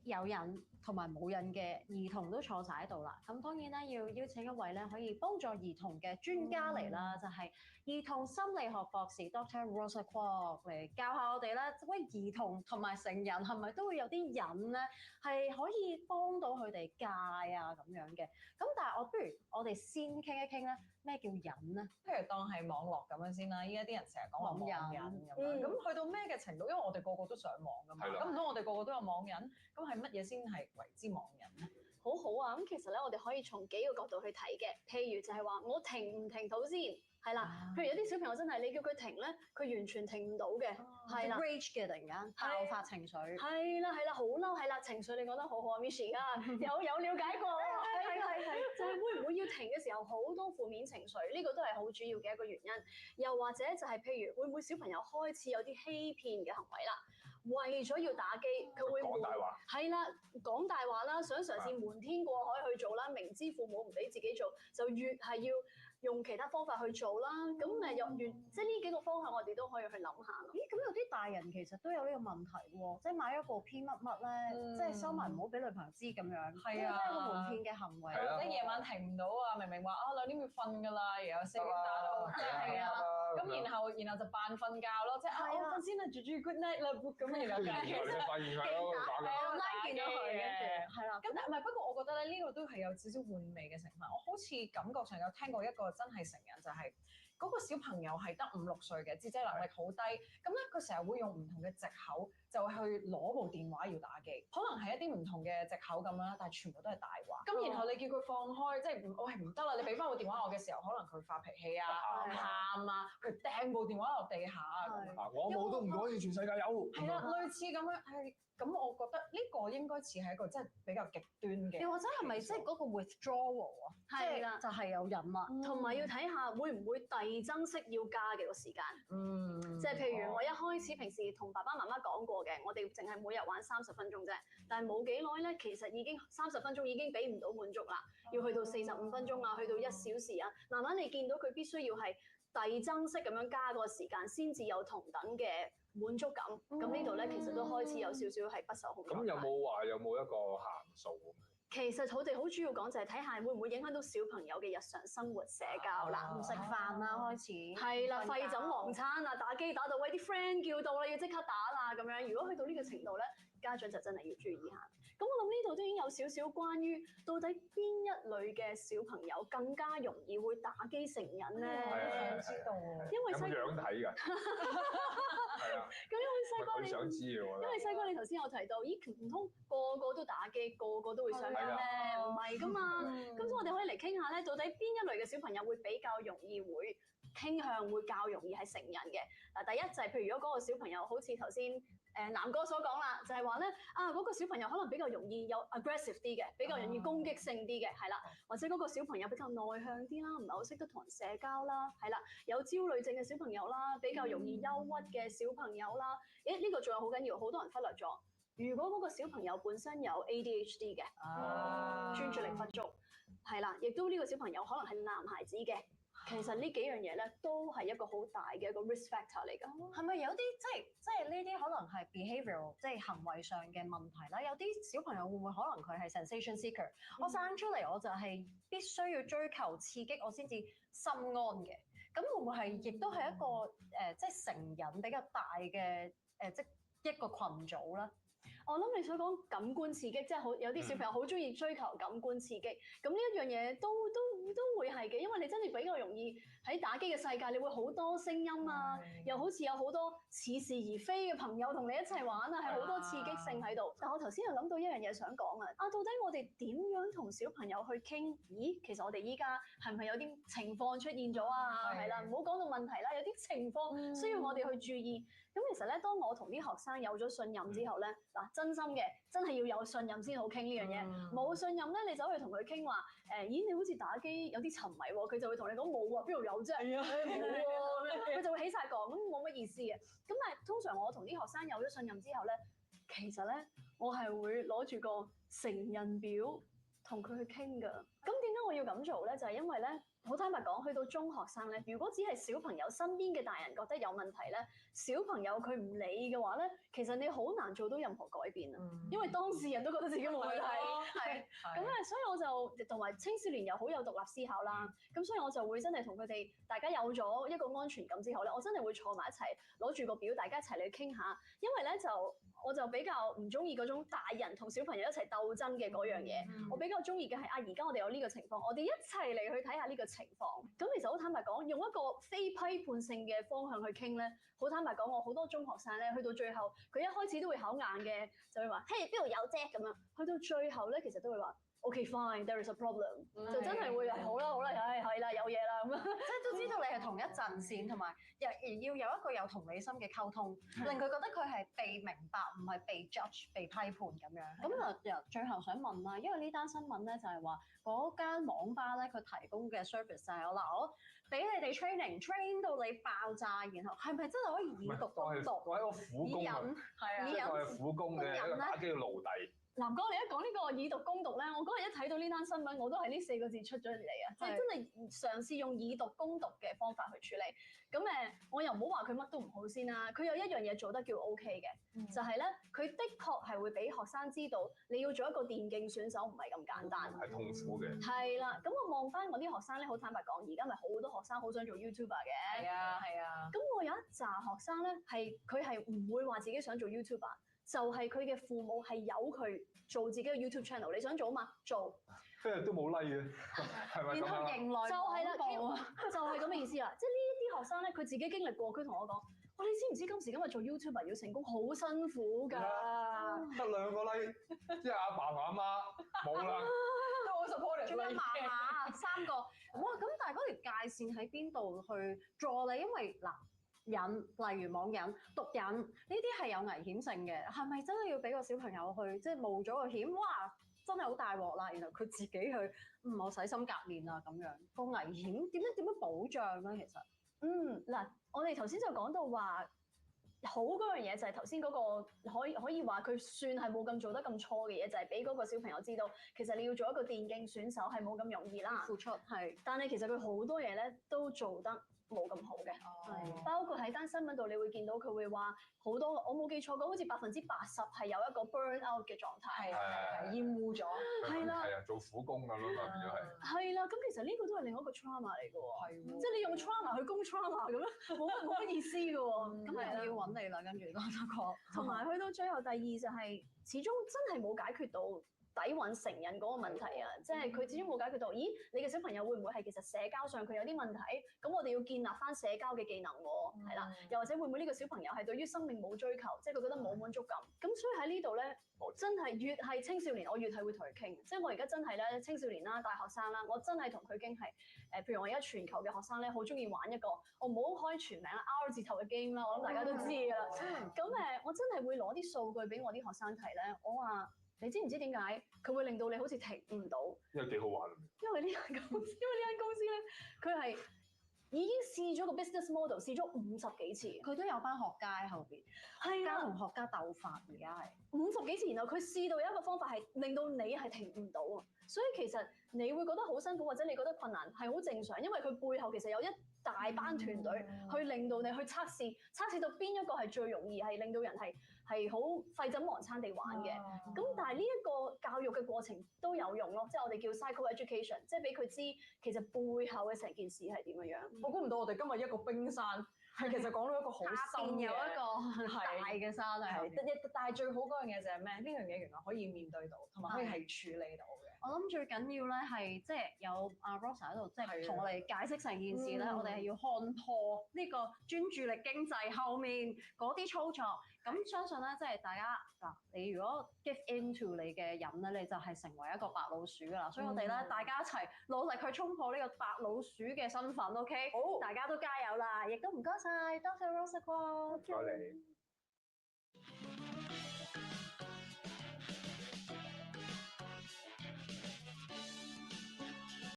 有癮同埋冇癮嘅兒童都坐晒喺度啦。咁當然咧，要邀請一位咧可以幫助兒童嘅專家嚟啦，就係兒童心理學博士 Dr. Rosa Kwok 嚟教下我哋咧，喂，兒童同埋成人係咪都會有啲癮咧，係可以幫到佢哋戒啊咁樣嘅。咁但係不如我哋先傾一傾咧，咩叫癮咧？譬如當係網絡咁樣先啦，依家啲人成日講話網癮咁樣，咁去到咩嘅程度？因為我哋個個都上網㗎嘛，咁唔通我哋個個都有網癮？咁係乜嘢先係為之網癮咧？好好啊，咁其實咧，我哋可以從幾個角度去睇嘅，譬如就係話我停唔停到先。係啦，譬如有啲小朋友真係你叫佢停咧，佢完全停唔到嘅，係啦 rage 嘅突然間爆發情緒，係啦，好嬲，係啦，情緒你講得好好啊 ，Miss 啊，有了解過，係，就係會唔會要停嘅時候好多負面情緒，呢個都係好主要嘅一個原因。又或者就係譬如會唔會小朋友開始有啲欺騙嘅行為啦，為咗要打機，佢會講大話，係啦，講大話啦，想嘗試瞞天過海去做啦，明知父母唔俾自己做，就越係要用其他方法去做啦，咁即係呢幾個方向，我哋都可以去諗下咯。咦，咁有啲大人其實都有呢個問題喎，即係買咗部 P 乜乜咧，即係收埋唔好俾女朋友知咁樣，係啊，都係一個瞞騙嘅行為。或者夜晚停唔到啊，明明話2點要瞓㗎啦，然後4點打到，係啊，咁然後就扮瞓覺咯，即係我瞓先啦，住 good night 啦，咁然後其實發現係咯，打機，拉見到佢嘅，係啦。咁但係唔係？不過我覺得咧，呢個都係有少少玩味嘅成分。我好似感覺上有聽過一個真係成人就係嗰個小朋友係得5、6歲嘅，自制能力好低，咁咧佢成日會用唔同嘅藉口就去攞部電話要打機，可能係一啲唔同嘅藉口咁啦，但係全部都係大話。咁然後你叫佢放開，即係我係唔得啦，你俾翻部電話我嘅時候，可能佢發脾氣啊、喊啊，佢掟部電話落地下啊咁樣。我冇都唔可以，全世界有。係啦，類似咁樣係。咁我覺得呢個應該似係一個即係比較極端嘅，又或者係咪即係嗰個 withdrawal 啊？係啦，就係有癮啦，同埋要睇下會唔會遞增式要加嘅個時間。即係譬如我一開始平時同爸爸媽媽講過嘅，我哋淨係每日玩30分鐘啫，但係冇幾耐咧，其實已經30分鐘已經俾唔到滿足啦，要去到45分鐘啊，去到1小時啊，慢慢你見到佢必須要係遞增式咁樣加個時間，先至有同等嘅滿足感，咁呢度咧其實都開始有少少係不受控。咁有冇一個限數咁樣？其實我哋好主要講就係睇下會唔會影響到小朋友嘅日常生活社交啦，唔食飯啦開始，係啦，廢寢忘餐啊，打機打到喂啲 friend 叫到啦，要即刻打啦咁樣。如果去到呢個程度咧，家長就真係要注意下。咁我諗呢度都已經有少少關於到底邊一類嘅小朋友更加容易會打機成癮咧？想知道，因為有冇樣睇㗎？係啊，咁因為細個你想知嘅喎，因為細個你頭先有提到，咦唔通個個都打機，個個都會上癮咩？唔係㗎嘛。咁所以我哋可以嚟傾下咧，到底邊一類嘅小朋友會比較容易會傾向會較容易係成癮嘅？嗱，第一就係譬如如果嗰個小朋友好似頭先南哥所講啦，就係話咧嗰個小朋友可能比較容易有 aggressive 啲嘅，比較容易攻擊性啲嘅，係啦，或者嗰個小朋友比較內向啲啦，唔係好識得同人社交啦，係啦，有焦慮症嘅小朋友啦，比較容易憂鬱嘅小朋友啦，呢個仲有好緊要，好多人忽略咗。如果嗰個小朋友本身有 ADHD 嘅，專注力不足，係啦，亦都呢個小朋友可能係男孩子嘅。其實呢幾樣嘢咧，都係一個好大嘅一個 risk factor 嚟㗎。係咪有啲即係呢啲可能係 behavioral 即係行為上嘅問題啦？有啲小朋友會唔會可能佢係 sensation seeker？我生出嚟我就係必須要追求刺激，我先至心安嘅。咁會唔會係亦都係一個即係成癮比較大嘅即一個群組咧？我諗你所講感官刺激，即係有啲小朋友好中意追求感官刺激，咁呢一樣嘢都會係嘅，因為你真係比較容易喺打機嘅世界，你會好多聲音啊，又好似有好多似是而非嘅朋友同你一齊玩啊，係好多刺激性喺度。但我頭先又諗到一樣嘢想講啊，到底我哋點樣同小朋友去傾？咦，其實我哋依家係咪有啲情況出現咗啊？係啦，唔好講到問題啦，有啲情況需要我哋去注意。咁其實咧，當我同啲學生有咗信任之後咧，真心嘅，真係要有信任先好傾呢樣嘢。冇信任咧，你走去同佢傾話，咦你好似打機有啲沉迷喎，佢就會同你講冇喎，邊度有啫？冇喎，佢就會起晒槓，咁冇乜意思嘅。咁但係通常我同啲學生有咗信任之後咧，其實咧我係會攞住個成人表同佢去傾㗎。咁點解我要咁做咧？就係因為咧，好坦白講，去到中學生咧，如果只係小朋友身邊嘅大人覺得有問題咧，小朋友佢唔理嘅話咧，其實你好難做到任何改變啊。因為當事人都覺得自己冇問題，係咁咧，所以我就同埋青少年又好有獨立思考啦。咁所以我就會真係同佢哋大家有咗一個安全感之後咧，我真係會坐埋一齊攞住個表，大家一齊嚟傾下。因為咧我就比較唔中意嗰種大人同小朋友一齊鬥爭嘅嗰樣嘢。我比較中意嘅係而家我哋有呢個情況，我哋一齊嚟去睇下呢個情況。咁其實好坦白講，用一個非批判性嘅方向去傾咧，好坦白講，我好多中學生咧，去到最後佢一開始都會考硬嘅，就會話嘿邊度有啫咁樣。去到最後咧，其實都會話 OK fine there is a problem，就真係會好啦，係啦有嘢啦咁樣，即係都知道你係同一陣線，同埋要有一個有同理心嘅溝通，令佢覺得佢係被明白，唔係被 judge、被批判咁樣。咁啊，最後想問啦，因為呢單新聞咧就係話嗰間網吧咧佢提供嘅 service 就係我俾你哋 train 到你爆炸，然後係咪真係可以以毒攻毒？我係一個苦工啊，以即係我係苦工嘅一個打機嘅奴隸。南哥，你一講呢個以毒攻毒咧，我嗰日一睇到呢單新聞，我都係呢4個字出咗嚟啊！即係真係嘗試用以毒攻毒嘅方法去處理。咁我又唔好話佢乜都唔好先啦。佢有一樣嘢做得叫 OK 嘅，就係咧，佢的確係會俾學生知道你要做一個電競選手唔係咁簡單，係痛苦嘅。係啦，咁我望翻我啲學生咧，好坦白講，而家咪好多學生好想做 YouTuber 嘅。係啊。咁我有一紮學生咧，佢係唔會話自己想做 YouTuber。就係佢嘅父母係由佢做自己嘅 YouTube channel， 你想做嘛？做，跟住都冇 like 嘅，係咪咁啊？然後迎來就係啦，就係咁嘅意思啦。即係呢一啲學生咧，佢自己經歷過，佢同我講：哇，你知唔知今時今日做 YouTuber 要成功好辛苦㗎？得2個 like， 即係阿爸同阿媽冇啦。都好 supportive，仲有嫲嫲3個，哇！咁但係嗰條界線喺邊度去做你？因為嗱。癮，例如網癮、毒癮，呢啲係有危險性嘅，係咪真係要俾個小朋友去即係冒咗個險？哇！真係好大鑊啦！然後佢自己去我洗心革面啦咁樣，個危險點樣保障咧？其實，嗱，我哋頭先就講到話好嗰樣嘢就係頭先嗰個可以話佢算係冇咁做得咁錯嘅嘢，就係俾嗰個小朋友知道，其實你要做一個電競選手係冇咁容易啦。付出係，但係其實佢好多嘢咧都做得冇咁好嘅，包括喺單新聞度，你會見到佢會話好多，我冇記錯嘅，好似80%係有一個 burn out 嘅狀態，係厭惡咗，係啦，係啊，做苦工咁樣變咗係。係啦，咁其實呢個都係另一個 trauma 嚟嘅喎，即係你用 trauma 去攻 trauma 咁樣，冇乜意思嘅喎，咁又要揾你啦，跟住嗰個，同埋去到最後第二就係始終真係冇解決到底蘊成癮嗰個問題啊，即係佢始終冇解決到。咦，你嘅小朋友會唔會係其實社交上佢有啲問題？咁我哋要建立翻社交嘅技能喎，係啦。又或者會唔會呢個小朋友係對於生命冇追求，即係佢覺得冇滿足感？咁所以喺呢度咧，真係越係青少年，我越係會同佢傾。即係我而家真係咧青少年啦、大學生啦，我真係同佢傾係譬如我而家全球嘅學生咧，好中意玩一個，我唔好開全名啦 ，R 字頭嘅 game 啦，我諗大家都知㗎啦。咁我真係會攞啲數據俾我啲學生睇咧，我話。你知唔知點解佢會令到你好似停唔到？因為幾好玩。因為呢間公司咧，佢係已經試咗個 business model，試咗50幾次。佢都有班學家喺後邊，學家同學家鬥法，而家係50幾次，然後佢試到有一個方法係令到你係停唔到啊！所以其實你會覺得好辛苦，或者你覺得困難係好正常，因為佢背後其實有一大班團隊去令到你去測試到邊一個係最容易係令到人係好廢寢忘餐地玩嘅。咁但係呢一個教育嘅過程都有用咯，即係我哋叫 psycho education， 即係俾佢知其實背後嘅成件事係點樣樣。我估唔到我哋今日一個冰山係其實講到一個好深嘅有一個大嘅山係。但係最好嗰樣嘢就係咩？呢樣嘢原來可以面對到，同埋可以係處理到嘅。我諗最緊要咧係即係有阿 Rosa 喺度，即係同我哋解釋成件事咧，我哋係要看破呢個專注力經濟後面嗰啲操作。咁相信咧，即係大家嗱，你如果 give into 你嘅癮咧，你就係成為一個白老鼠㗎啦。所以我哋咧，大家一齊努力去衝破呢個白老鼠嘅身份，OK？好，大家都加油啦！亦都唔該晒 Dr. Rosa Kwok。唔該你。